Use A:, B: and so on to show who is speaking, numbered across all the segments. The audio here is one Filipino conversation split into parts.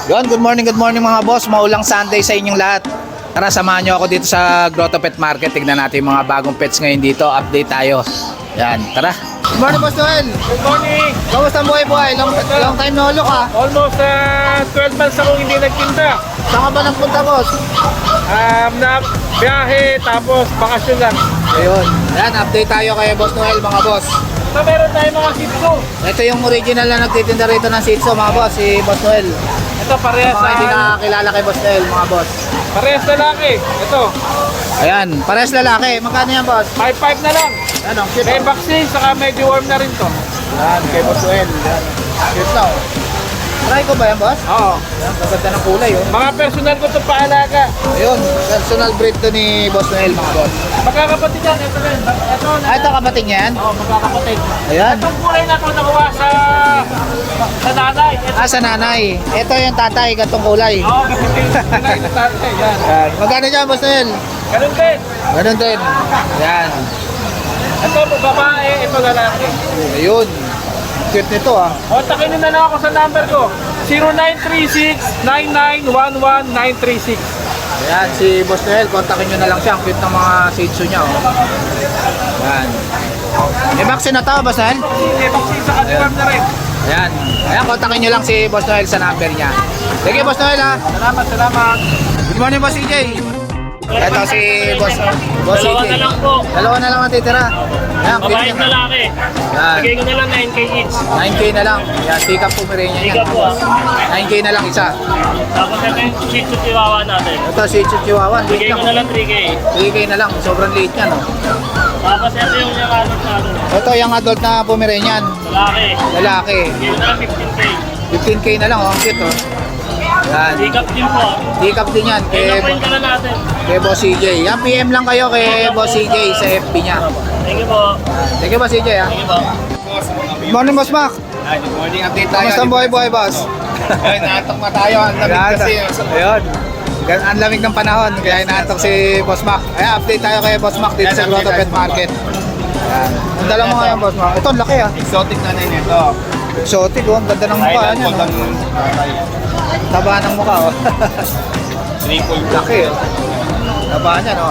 A: Good morning mga boss. Maulang Sunday sa inyong lahat. Tara, samahan nyo ako dito sa Grotto Pet Market. Tignan natin yung mga bagong pets ngayon dito. Update tayo. Yan, tara. Good morning, Boss Noel.
B: Good morning!
A: Kamusta ang buhay-buhay? Long time no look, ha?
B: Almost 12 months akong hindi nagtinda.
A: Saan ka ba nagpunta, boss?
B: Na biyahe, tapos bakasyon lang.
A: Ayun. Yan, update tayo kay Boss Noel, mga boss.
B: So meron tayong mga sitso.
A: Ito yung original na nagtitinda rito ng Shih Tzu, mga boss, si Boss Noel.
B: Ito parehas
A: Mga hindi nakakilala kay Boss Noel, mga boss.
B: parehas lalaki. Ito,
A: Ayan, parehas lalaki. Magkano yan, boss?
B: 5-5 na lang.
A: Ano, cute.
B: May vaccine, saka medyo warm na rin to.
A: Yan, kay Boss Noel. Yan. Cute na, oh. Try ko ba yan, boss?
B: Oo.
A: Yan, kaganda ng kulay, oh.
B: Mga personal ko to paalaga.
A: Ayun, personal breed to ni Boss Noel, mga boss.
B: Magkakapatid yan, ito rin. Ito,
A: Ito kapatid niya yan?
B: Oo, magkakapatid.
A: Ayan.
B: Itong kulay na to nakuha sa nanay. Ito,
A: Sa nanay. Ito yung tatay, gantong kulay.
B: Oo, kasi pinay na tatay. Yan.
A: Yan. Magkano dyan, Boss Noel?
B: Ganun din.
A: Ganun din. Yan.
B: Ito, babae, ito lalaki.
A: Ayun. Cute nito, ah.
B: Kontakin nyo na lang ako sa number ko. 0936-9911936.
A: Ayan, si Boss Noel, kontakin nyo na lang siya. Ang cute ng mga Shih Tzu niya, oh. Yan. May vaccine na to, Boss Noel?
B: Eh, vaccine sa katiwag na rin.
A: Ayan. Ayan, kontakin nyo lang si Boss Noel sa number niya. Sige, Boss Noel, ha.
B: Salamat, salamat.
A: Good morning, Boss CJ. Ito si Boss
C: Dalawa
A: CJ.
C: na lang po.
A: Dalawa na lang natitira. Ayan, cute
C: Babae
A: niya.
C: at lalaki.
A: Yan.
C: Bigay ko na lang 9K each.
A: 9K na lang. Yan, pick up Pomeranian yan.
C: Pick up po, ah.
A: 9K na lang isa.
C: Tapos ito yung Shih Tzu Chihuahua natin.
A: Ito si Chihuahua.
C: Bigay ko na lang 3K.
A: 3K na lang. Sobrang liit niya, no?
C: Tapos ito yung yakanot natin.
A: Ito yung adult na Pomeranian.
C: Lalaki.
A: Lalaki.
C: Bigay ko na lang 15K.
A: 15K na lang, oh. Ang cute, oh. Yan.
C: Pick up din po.
A: Pick up din yan
C: Kaya
A: kay,
C: na point ka na natin.
A: kay Boss CJ. Yan, PM lang kayo kay Boss CJ sa FB niya.
C: Thank you po.
A: Thank you, Boss CJ, ha?
C: Thank you po.
A: Good morning, Boss Mac.
B: Good morning, update tayo.
A: Kamusta ang buhay-buhay, boss?
B: Ay, natok na tayo. Ang lamig kasi.
A: Ayun. Ang lamig ng panahon, kaya inaantok si Boss Mac. Ayan, update tayo kay Boss Mac dito sa Grotto Pet Market. Ayan. Ang dala mo ngayon, Boss Mac. Ito, ang laki, ah.
B: Exotic na rin ito.
A: Exotic, oh. Ang ganda ng mukha
B: Thailand
A: niya,
B: po
A: no? Taba ng mukha, oh.
B: Triple
A: Laki, oh. Taba niya, no?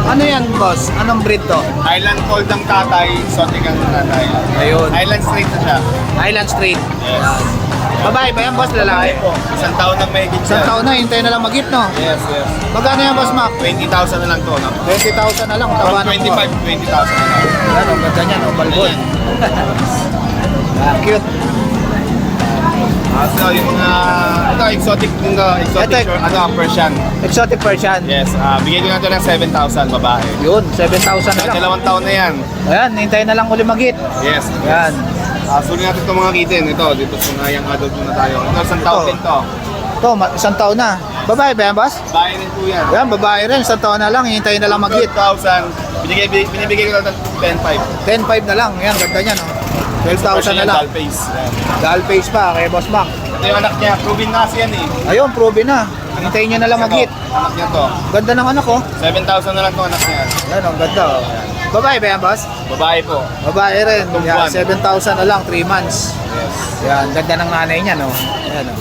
A: Ano yan, boss? Anong breed to?
B: Island Cold ang tatay, exotic ang tatay.
A: Ayun.
B: Island Straight na siya.
A: Island Street.
B: Yes.
A: Babae ba yan, boss? Lalaki?
B: po. Isang taon na may gitsa.
A: Isang taon na, hintayin na lang mag-hit, no?
B: Yes, yes.
A: Magkano yan, boss Mac?
B: 20,000 na lang to, no?
A: 20,000 na lang,
B: From
A: taba ng mukha.
B: 25 to 20,000 na lang.
A: Yan, ang ganda niya, no? Balbon. Ah, cute.
B: So, yung mga, ito, exotic din to. Exotic,
A: Ito,
B: Persian.
A: Exotic Persian.
B: Yes, bigyan ko na ito ng 7,000 babae.
A: Yun, 7,000 na lang.
B: Dalawang taon na yan.
A: Ayan, hintayin na lang uli mag-hit.
B: Yes.
A: Yan.
B: Sunin natin itong mga kitten. Ito, dito sa mga young adult muna tayo. Ito, isang taon
A: Ito.
B: din to.
A: Ito, isang taon na. Babae ba yan, boss?
B: Babae rin po yan.
A: Yan, babae rin. Isang taon na lang, hintayin na lang mag-hit.
B: 12,000. Binibigay ko na ng 10,500.
A: 10,500 na lang. Yan, ganda niya, no? 12,000 na lang.
B: Doll face. Yan.
A: Doll face pa, kay Boss Mac.
B: Ito yung anak niya. Proven na kasi yan eh.
A: Ayun, proven na. Hintayin nyo na lang mag-hit.
B: Anak niya to.
A: Ganda ng anak, oh.
B: 7,000 na lang to anak niya.
A: Yan, ang ganda, oh. Babae ba yan, boss?
B: Babae po.
A: Babae rin. Yan,
B: Tumpuan.
A: 7,000 na lang, 3 months.
B: Yes.
A: Yan, ganda ng nanay niya, no? Yan, oh.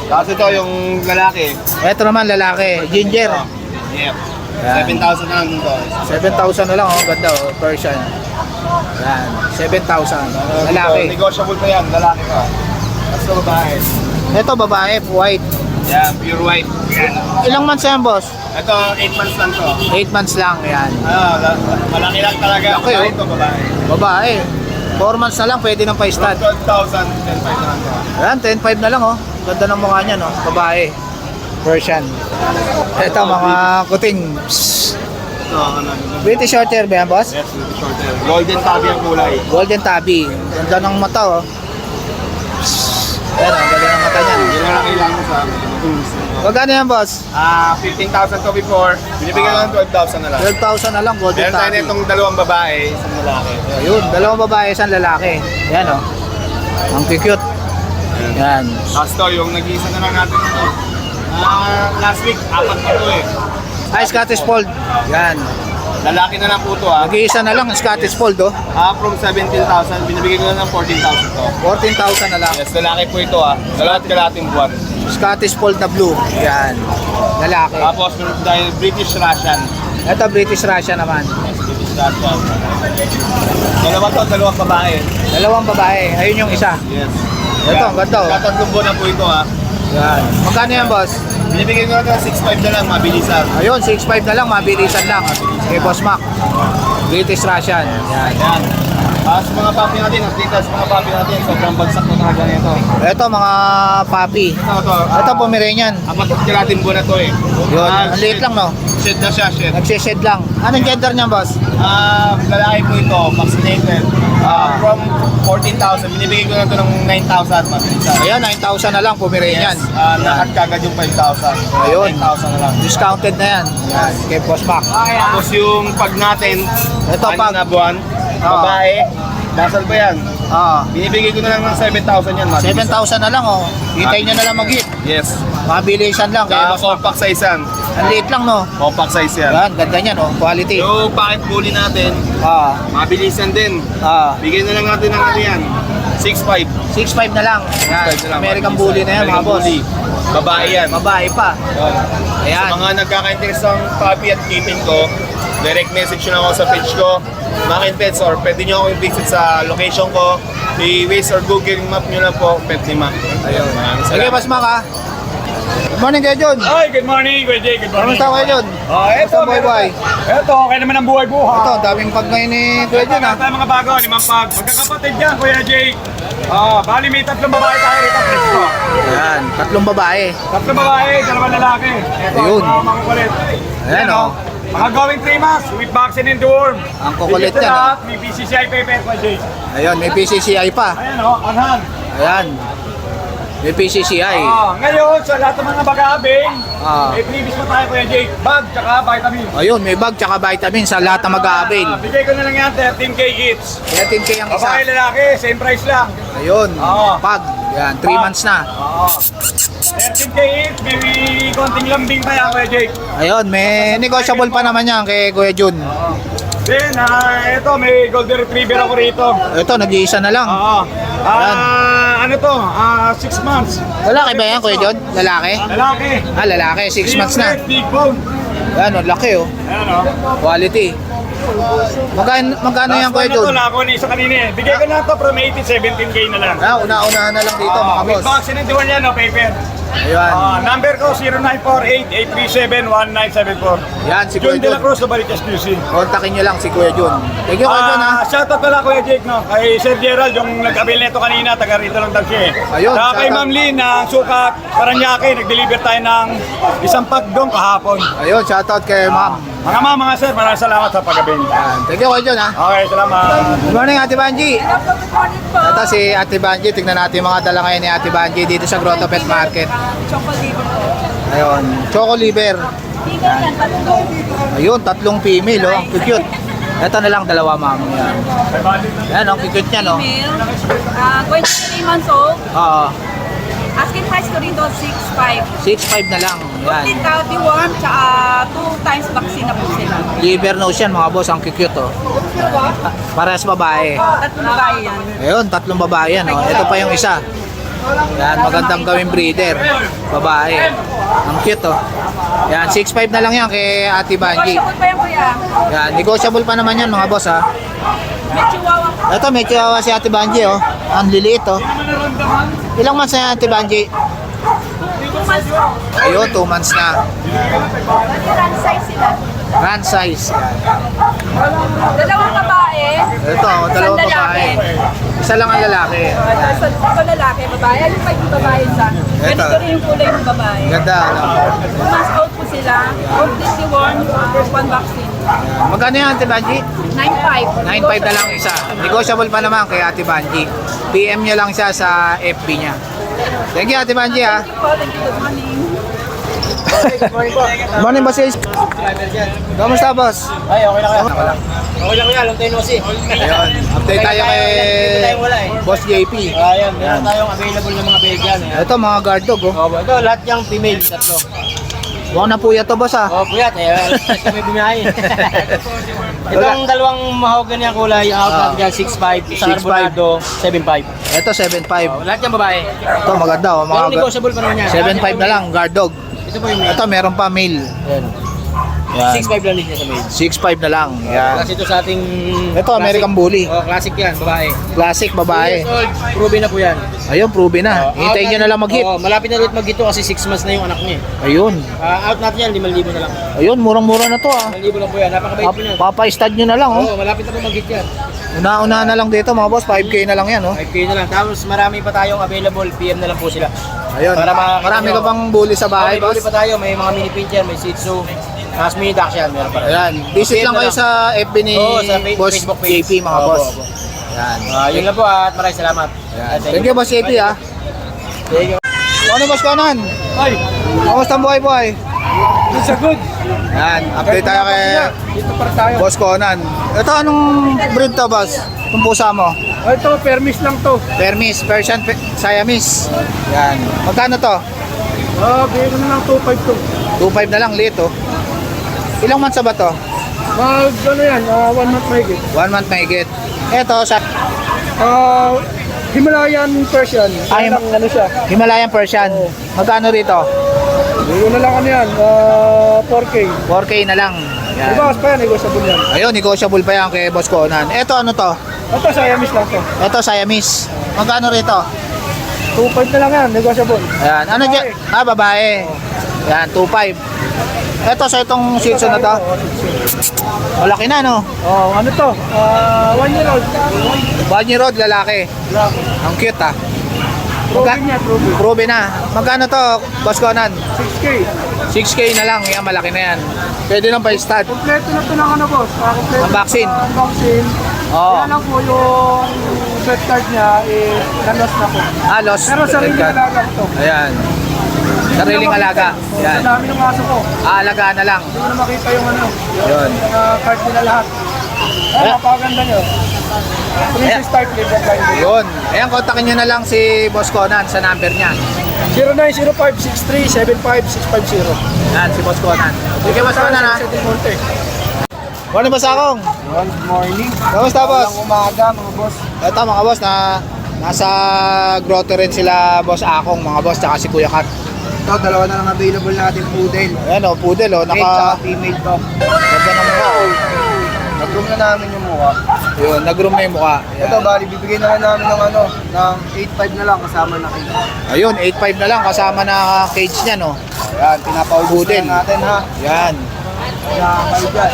B: Tapos ito yung lalaki.
A: Ito naman, lalaki. Ginger.
B: Yep.
A: Yan.
B: 7,000 na lang to.
A: 7,000 na lang, oh. Ganda, oh. Persian. Yan, 7,000.
B: Ito,
A: Lalaki.
B: negotiable pa yan. Lalaki pa. Tapos ito babae.
A: Ito, babae, white.
B: Yan, pure white. Yan.
A: Ilang months yan, boss?
B: Ito, 8 months lang to.
A: 8 months lang, yan.
B: Malaki lang talaga.
A: Laki, oh.
B: Ito, babae.
A: Babae. 4 months na lang, pwede nang pa-stud.
B: 12,000, 10,500 na lang to.
A: Yan, 10,500 na lang, oh. Ganda ng mukha niya, no? Babae. Persian. Ito, mga kuting. Psst.
B: Ito, ano.
A: British Shorthair ba yan, boss?
B: Yes, short hair. Golden tabby ang kulay.
A: Golden Tabby. Ganda ng mata, oh. Psst. Yan, oh. Ganda ng mata niya.
B: Yun lang kailangan sa amin.
A: Magkano yan, boss?
B: 15,000 to before. Binibigyan ko ng 12,000 na lang.
A: 12,000 na lang, Golden
B: Meron tayo
A: Tabby.
B: nitong dalawang babae, isang lalaki.
A: Ayun, dalawang babae, isang lalaki. Yan, oh. Ang cute. Yan.
B: Tapos to, yung nag-iisa na lang natin ito. Last week, 4 na to eh.
A: Scottish Fold. Yan.
B: Lalaki na lang po ito ah.
A: Nag-iisa na lang, Scottish Fold oh.
B: From 17,000, binibigay ko na ng 14,000 to.
A: 14,000 na lang.
B: Yes, lalaki po ito ah. Dalawa't kalating buwan.
A: Scottish Fold na blue. Yan. Lalaki.
B: Tapos meron dahil British Russian.
A: Ito British Russia naman.
B: Yes, British Russian. Dalawang babae.
A: Dalawang babae. Ayun yung isa.
B: Yes.
A: Ito, ang ganda oh.
B: Katatlong buwan na po ito ah.
A: Yan. Magkano yan, boss?
B: Binibigay ko na ng 6,500 na lang, mabilisan.
A: Ayun, 6.5 na lang, mabilisan lang. Kay Boss Mac. British Russian. Yan.
B: Yan. Sa mga papi natin, ang data sa mga papi natin, sobrang bagsak na talaga nito.
A: Ito, mga papi. Ito, Pomeranian.
B: Apat at kalating buwan na to eh.
A: Yun, ang liit lang, no?
B: Shed na siya, shed.
A: Nagsished lang. Anong gender niya, boss?
B: Lalaki po ito, vaccinated. From 14,000, binibigay ko na ito ng 9,000 mabilisan.
A: Ayan, 9,000 na lang, Pomeranian.
B: Lahat kagad yung 5,000.
A: Ayun.
B: 9,000 na lang.
A: Discounted na yan. Yan, kay Boss Mac.
B: Tapos yung pag natin,
A: Ito,
B: anim
A: pag.
B: na buwan,
A: Ah.
B: babae, dasal pa yan. Binibigay ko na lang ng 7,000 yan. mabilisan.
A: 7,000 na lang, oh. Hintayin nyo na lang mag-hit.
B: Yes.
A: Mabilisan lang. Kay
B: Kaya
A: Boss Mac.
B: compact size yan.
A: Ang liit lang, no?
B: Compact size yan.
A: Yan, ganda niyan, oh. Quality.
B: Yung packet bully natin,
A: Ah,
B: mabilisan din.
A: ah.
B: Bigyan na lang natin ng ano yan. 6,500.
A: 6.5 na lang. Yan,
B: 6,500 na lang,
A: American
B: mabilisan.
A: Bully na yan, mga
B: American
A: boss.
B: Bully. Babae yan.
A: Babae pa. Ayan.
B: Sa mga nagkaka-interest ng puppy at keeping ko, direct message nyo na ako sa page ko, Makin Pets, or pwede nyo ako i-visit sa location ko, i-Waze or Google Map nyo lang po, Pet ni Mac. Ayun, maraming
A: Sige,
B: salamat.
A: Boss Mac, ha? Good morning, Kuya Jun.
C: Hi, good morning, Kuya Jay. Good morning.
A: Kamusta, Kuya Jun?
C: Ito,
A: Buhay-buhay.
C: Ito, okay naman ang buhay-buhay.
A: Ito, ang daming pag ngayon ni Kuya Jun, ha?
C: Ito, mga bago, 5 pag. Magkakapatid yan, Kuya Jay. Bali, may 3 babae tayo rito, presko.
A: Ayan, 3 babae.
C: 3 babae, 2 lalaki. Ito,
A: Ayun.
C: mga makukulit.
A: Ayan, oh.
C: Mga going 3 months with vaccine and deworm.
A: Ang kukulit
C: Higit sa
A: yan, oh.
C: lahat, may BCCI paper, Kuya Jay.
A: Ayun, may PCCI pa.
C: Ayan, on hand.
A: Ayan. May PCCI.
C: Ngayon, sa lahat ng mga bagabing,
A: Ah.
C: may previous pa tayo, Kuya Jay. Bag, tsaka vitamin.
A: Ayun, may bag tsaka vitamin sa lahat ng mag-a-avail.
C: Bigay ko na lang yan, 13K each.
A: 13K ang isa.
C: Babae, lalaki, same price lang.
A: Ayun,
C: Oo.
A: pag. Yan, 3 months na.
C: 13K each, may konting lambing pa yan, Kuya Jake.
A: Ayun, may negotiable pa naman yan kay Kuya Jun.
C: Then, ito, may golden retriever ako rito.
A: Ito, nag-iisa na lang.
C: Oo. Ano to? 6 months.
A: Lalaki ba yan, Kuya Jun? Lalaki?
C: Lalaki.
A: Lalaki. 6 months na.
C: Big bone.
A: Yan, ang laki oh.
C: Ayan o.
A: Quality. Magkano yan, Kuya
C: Ito,
A: Jun?
C: nakakuha ni isa kanina eh. Bigay ko na ito from 80, 17K na lang.
A: Una-unahan na lang dito, mga
C: With
A: boss.
C: vaccine and deworm yan, no, paper.
A: Ayun.
C: Number ko, 0948-837-1974.
A: Yan, si Kuya
C: Jun de la
A: Jun.
C: Cruz, Nabalikas QC.
A: Kontakin nyo lang si Kuya Jun. Thank you, Kuya Jun, ha?
C: Shoutout pala Kuya Jake, no? Kay Sir Gerald, yung nag-avail nito kanina, taga rito lang daw siya eh.
A: Ayun,
C: Saka kay
A: shoutout.
C: Ma'am Lynn, na Sukat, Paranaque, nag-deliver tayo ng isang pagdong kahapon.
A: Ayun, shoutout kay ma'am.
C: Mga ma'am, mga sir, maraming salamat sa pag-avail.
A: Yan. Thank you, Kuya Jun, ha?
C: Okay, salamat.
A: Good morning, Ate Banji.
D: Good morning po.
A: Ito si Ate Banji. Tignan natin yung mga dala ngayon ni Ate Banji dito sa Grotto Pet Market.
D: Chocolate po.
A: Ayun, choco liver.
D: Bigay yan, patulong.
A: Ayun, 3 female, oh. Ang cute. Ito na lang, 2, ma'am. Yan. Yan, ang cute niya, no?
D: Female. Going to 3 months old.
A: Oo.
D: Asking price ko rito, 6.5.
A: 6.5 na lang. Yan.
D: Complete deworm, tsaka 2 times vaccine na po sila.
A: Liver nose yan, mga boss. Ang cute, oh. Parehas babae.
D: Tatlong babae yan.
A: Ayun, 3 babae yan, oh. Ito pa yung isa. Yan, magandang gawing breeder. Babae. Ang cute, oh. Yan, 6.5 na lang yan kay Ate Banji.
D: Negotiable pa yan, kuya.
A: Yan, negotiable pa naman yan, mga boss, ha.
D: May chihuahua.
A: Ito, may chihuahua si Ate Banji, oh. Ang liliit, oh. Ilang months na yan, Ate Banji?
D: 2 months po.
A: Ayun, 2 months na.
D: Run size sila.
A: Run size. Yan.
D: Dalawang babae.
A: Ito, dalawang
D: Isang
A: babae.
D: lalaki.
A: Isa lang ang lalaki.
D: Ito lalaki, babae. Yung pa yung babae isa. Ganito rin yung kulay ng babae.
A: Ganda, ano?
D: 2 months old po sila. Complete deworm, 1 vaccine.
A: Magkano yan, Ate Banji?
D: 9.5.
A: 9.5 na lang isa. Negotiable pa naman kay Ate Banji. PM nyo lang siya sa FB niya. Thank you, Ate Banji, ha.
D: Thank you po. Thank you. Good morning.
A: Good morning, boss. Kamusta, boss?
E: Ay, okay lang kayo.
A: Ako lang.
E: Okay lang kuya, long time no see.
A: Ayun. Update tayo kay Boss JP.
E: Ayan, meron tayong available ng mga big yan.
A: Ito, mga guard dog, oh.
E: Ito, lahat yung female, tatlo.
A: Mukhang napuyat to, boss, ah.
E: Oh, puyat eh. Tapos kami bumiyahe. Itong dalawang mahogany ang kulay, out natin dyan, 6'5", sa
A: 6'5".
E: Arbolado, 7'5".
A: Ito, 7.5.
E: Oh, lahat yung babae.
A: Ito, maganda, oh.
E: Pero negotiable pa naman yan.
A: 7.5 na lang, guard dog.
E: Ito po yung male.
A: Ito, meron pa male.
E: Ayan.
A: Yan.
E: 6'5" lang din niya sa male.
A: 6.5 na lang. Yan.
E: Kasi ito sa ating...
A: Ito, American Bully.
E: Oh, classic yan, babae.
A: Classic,
E: 2
A: babae.
E: years old, proven na po yan.
A: Ayun, proven na.
E: Oh,
A: Hintayin nyo na lang mag-hit.
E: Oh, malapit na ulit mag-hit to kasi 6 months na yung anak niya.
A: Ayun.
E: Out natin yan, 5,000 na lang.
A: Ayun, murang-mura na to, ah.
E: 5,000 lang po yan, napakabait po yan.
A: Papa-stud nyo na lang, oh.
E: Oh, malapit na po mag-hit yan.
A: Una-una na lang dito, mga boss. 5K na lang yan, oh.
E: 5K na lang. Tapos marami pa tayong available, PM na lang po sila.
A: Ayun.
E: Para makakita
A: Marami
E: nyo.
A: ka pang bully sa bahay,
E: Okay,
A: boss.
E: huli pa tayo, may mga mini pincher, may shih tzu, tapos mini dachshund, meron pa rin.
A: Ayan. Visit lang kayo sa FB ni
E: Oo, sa
A: Boss
E: Facebook page.
A: JP, mga
E: Oo,
A: boss.
E: opo.
A: Yan.
E: Yun lang po at maraming salamat.
A: Thank you, Boss JP, ah.
E: Thank you.
A: Ano, Boss Conan?
C: Ay,
A: Kamusta ang buhay, boy?
C: it's a good.
A: Yan. Update tayo kay
C: Dito para tayo.
A: Boss Conan. Ito, anong breed to, boss? Itong pusa mo?
C: Ito, permis lang to.
A: Permis, Persian, Siamese. Yan. Magkano to?
C: Bigyan ko na lang 2.5 to.
A: 2.5 na lang, late, oh. Ilang months na ba to?
C: Ano yan, 1 month may git.
A: 1 month na higit. Ito, sa
C: Himalayan Persian.
A: Ay,
C: Lang, ano siya.
A: Himalayan Persian. Magkano rito?
C: Bigyan na lang ano yan, 4K.
A: 4K na lang. Yan.
C: Diba, pa yan, negosyable yan.
A: Ayun, negotiable pa yan kay Boss Conan. Ito, ano to?
C: Ito, Siamese lang to.
A: Ito, Siamese. Magkano rito?
C: 2.5 na lang yan, negosyable.
A: Ayan. Ano dyan? Ah, babae. Yan, 2.5. Ito, sa itong Shih Tzu na to. Malaki na, no?
C: Oh, ano to? 1 year old.
A: 1 year old, lalaki. Ang cute, ah.
C: Proven niya, proven.
A: Proven na. Magkano to, Boss Conan?
C: 6K.
A: 6K na lang. Yan, malaki na yan. Pwede lang pa-stud.
C: Kompleto na to ng ano, boss. Kompleto
A: Ang vaccine.
C: Ang vaccine.
A: Oo.
C: Kaya lang po yung pet card niya is nalos na po.
A: Ah, lost.
C: Pero sarili
A: Card.
C: alaga ko to.
A: Ayan. Sariling alaga.
C: Sa
A: Yan.
C: dami ng aso ko.
A: Aalagaan na lang.
C: Hindi mo na makita yung ano.
A: Yun.
C: Yung card nila lahat.
A: Eh.
C: Napakaganda nyo. Princess Start Liver Line.
A: Yun. Ayan, kontakin nyo na lang si Boss Conan sa number niya.
C: 0905-6375-650.
A: Yan, si Boss Conan. Sige, Boss Conan, ha?
C: Sa Monte.
A: Morning, Boss Akong.
C: Good morning.
A: Kamusta, Boss?
C: Walang umaga mga boss.
A: Ito, mga boss, nasa grotto rin sila Boss Akong, mga boss, tsaka si Kuya Kat.
C: Ito, dalawa na lang available natin poodle.
A: Ayan, o, poodle, o.
C: Male tsaka
A: Naka...
C: female to.
A: Ganda ng mukha, o.
C: Nag-room na namin yung mukha.
A: Yun, nag-room na yung mukha. Ayan.
C: Ito, bali, bibigyan na lang namin ng ano, ng 8.5 na lang kasama na kayo.
A: Ayun, 8.5 na lang kasama na cage niya, no?
C: Ayan, pinapaubos
A: Poodle.
C: na natin ha.
A: Yan.
C: Kaya kayo dyan.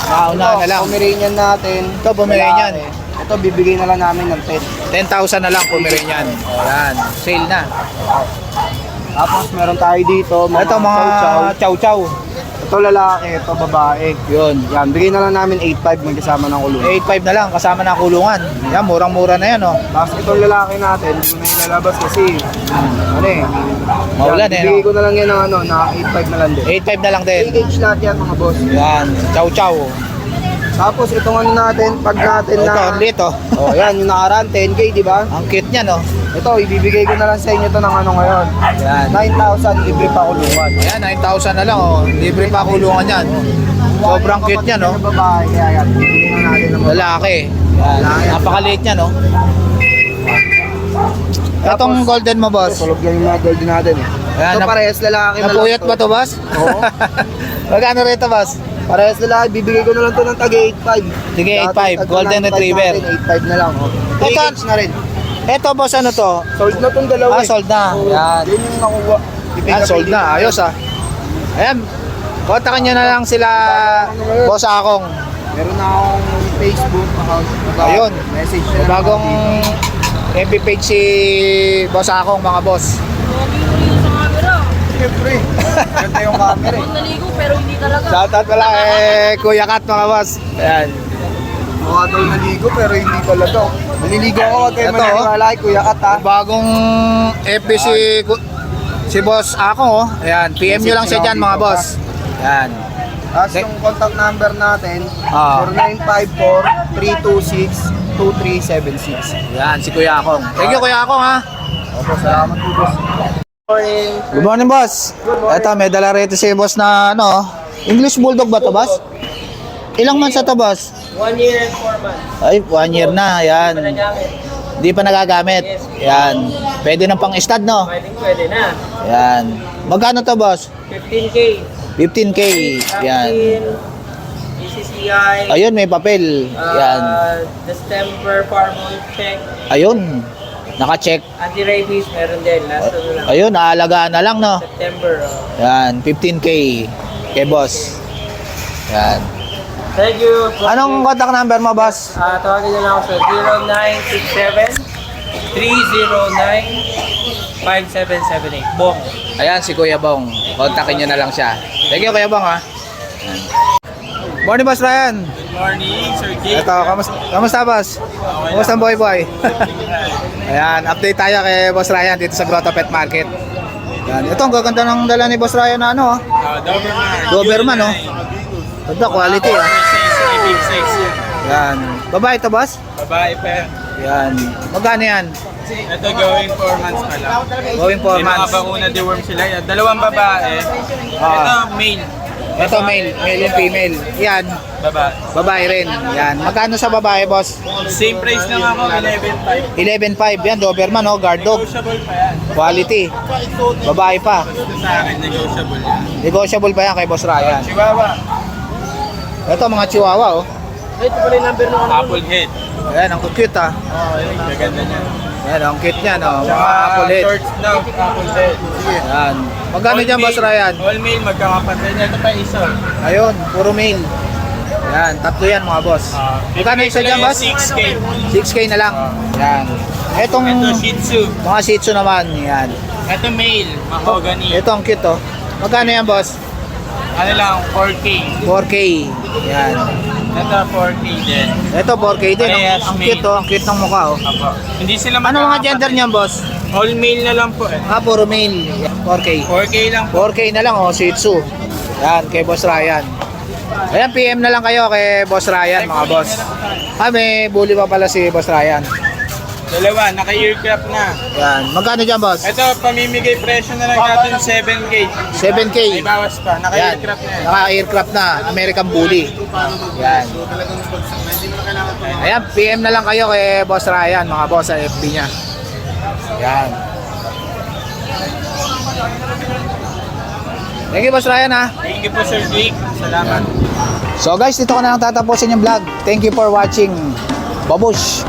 A: Nauna na lang.
C: Pomeranian natin.
A: Ito, Pomeranian.
C: Lalaki. Ito, bibigyan na lang namin ng 10.
A: 10,000 na lang, Pomeranian. Yan, sale na.
C: Tapos meron tayo dito,
A: Ito, mga
C: chow-chow.
A: chow-chow.
C: Ito lalaki, ito babae.
A: Yun.
C: Yan, bigyan na lang namin 8.5 magkasama ng kulungan.
A: 8.5 na lang, kasama na kulungan. Yan, murang-mura na yan, oh.
C: Tapos itong lalaki natin, hindi ko na ilalabas kasi ano eh.
A: Maulan
C: yan,
A: eh,
C: bibigay
A: no?
C: ko na lang yan ng ano, na 8.5 na lang din.
A: 8.5 na lang din.
C: 8 gauge lahat yan mga boss.
A: Yan, chow-chow.
C: Tapos itong ano natin, pag natin
A: Ito,
C: na...
A: ang liit, oh.
C: Oh, yan, yung nakaraan, 10k, di ba?
A: Ang cute niya, no?
C: Ito, ibibigay ko na lang sa inyo to ng ano ngayon.
A: Yan.
C: 9,000, libre pa kulungan.
A: Ayan, 9,000 na lang, oh. Libre pa kulungan yan. Sobrang cute niya, no?
C: Yung babae, kaya yan, bibigyan na natin ng babae.
A: Lalaki. Yan. Napakaliit niya, no? Itong golden mo, boss.
C: Tulog yan yung mga golden natin eh.
A: Ayan,
C: Ito parehas lalaki na lang
A: Napuyat ba to, boss?
C: Oo.
A: Magkano rito, boss?
C: Parehas lalaki, bibigay ko na lang to ng tag 8.5.
A: Sige, 8.5,
C: Dati,
A: golden
C: tag 9.5
A: retriever.
C: natin, 8.5 na lang. Oh.
A: Ito-
C: 3 gauge na rin.
A: Ito, boss, ano to?
C: Sold na tong dalawa.
A: Ah, sold na.
C: Oo,
A: Yan.
C: Yun yung nakuha.
A: Yan, sold na. Ayos, ah. Ayan. Kontakin nyo na lang sila, Boss Akong.
C: Meron na akong Facebook account.
A: Ayun.
C: Message na lang
A: Bagong
C: ako
A: FB page si Boss Akong, mga boss.
C: dito. Siyempre. Ganda yung camera eh.
D: Naligo pero hindi talaga.
A: Shoutout pala Kuya Kat, mga boss. Ayan.
C: Mukha daw naligo pero hindi talaga. Naliligo ako, wag kayo
A: Ito,
C: maniniwala kay Kuya Kat ha.
A: Bagong FB si Boss Akong, oh. Ayan. PM nyo lang siya dyan, mga boss. Ayan.
C: Tapos yung contact number natin,
A: Ah.
C: 0954-326-2376.
A: Ayan, si Kuya Akong. Thank you, Kuya Akong, ha.
C: Opo, salamat po boss.
A: Good morning, boss. Eto, may dala rito si boss na ano, English Bulldog ba to, boss? Ilang months na to, boss?
E: 1 year and 4 months.
A: Ay, 1 year na, yan. Di pa nagagamit. Yan. Pwede na pang stud, no?
E: Pwede na.
A: Yan. Magkano to, boss?
E: 15K.
A: 15K. Yan.
E: ECCI.
A: Ayun, may papel. Yan.
E: December hormone check.
A: Ayun. Naka-check.
E: Anti-rabies, meron din. Last ano lang.
A: Ayun, aalagaan na lang, no?
E: September.
A: Yan, 15K. Kay boss. Yan.
E: Thank you.
A: Anong contact number mo, boss?
E: Tawagin niyo lang ako sa 0967-309-5778. Bong.
A: Ayan, si Kuya Bong. Kontakin nyo na lang siya. Thank you, Kuya Bong, ha? Morning, Boss Ryan.
C: Good morning, Sir Jake.
A: Ito, kamusta, boss? Kamusta ang boy? Ayan, update tayo kay Boss Ryan dito sa Grotto Pet Market. Yan. Ito, ang gaganda ng dala ni Boss Ryan na ano,
C: Doberman.
A: Doberman, no? Ganda, quality, ha?
C: Big 6.
A: Yan. Babae ito, boss?
C: Babae pa.
A: Yan. Magkano yan?
C: Ito going 4 months pa lang.
A: Going 4
C: May mga
A: months.
C: bakuna deworm sila. Dalawang babae.
A: Ah.
C: Ito male.
A: Ito, male and female. Yan.
C: Babae.
A: Babae rin. Yan. Magkano sa babae, boss?
C: Same price lang ako, 11.5.
A: 11.5 yan, Doberman, no? Guard dog.
C: Negotiable pa yan.
A: Quality. Babae pa.
C: Ito sa akin, negotiable yan.
A: Negotiable pa yan kay Boss Ryan.
C: Chihuahua.
A: Ito, mga chihuahua, oh.
E: Ito pala yung number ng
C: Apple head.
A: Ayan, ang cute, ah.
C: Gaganda niya.
A: Ayan, ang cute niya, no? Mga
C: Tsaka
A: apple head.
C: shorts daw, apple head.
A: Ayan. Magkano
C: All
A: dyan, Boss
C: male.
A: Ryan?
C: All male, magkakapatid. Ito pa isa.
A: Ayun, puro male. Ayan, tatlo yan, mga boss. Magkano isa dyan, boss?
C: 6K.
A: 6K na lang. Ayan. Itong
C: Ito, Shih Tzu.
A: mga Shih Tzu naman, yan.
C: Ito male, mahogany.
A: Ito, ang cute, oh. Magkano yan, boss?
C: Ano lang, 4K.
A: 4K. Yan.
C: Ito, 4K din.
A: Ito, 4K din.
C: Parehas
A: Ang
C: male.
A: cute, oh. Ang cute ng mukha, oh.
C: Apo. Hindi sila
A: Ano mga gender niyan, boss?
C: All male na lang po eh.
A: Ah, puro male. 4K.
C: 4K lang po.
A: 4K na lang, oh, Shih Tzu. Yan, kay Boss Ryan. Ayan, PM na lang kayo kay Boss Ryan, mga boss. Ah, may bully pa pala si Boss Ryan.
C: Dalawa, naka-earcraft na.
A: Yan. Magkano dyan, boss?
C: Ito, pamimigay presyo na lang natin 7K.
A: 7K.
C: May bawas pa,
A: Yan.
C: naka-earcraft na yan.
A: Naka-aircraft na. American Bully. Yan. Ayan, PM na lang kayo kay Boss Ryan, mga boss, sa FB niya. Yan. Thank you, Boss Ryan, ha.
C: Thank you po, Sir Jake. Salamat.
A: So guys, dito ko na lang tatapusin yung vlog. Thank you for watching. Babush!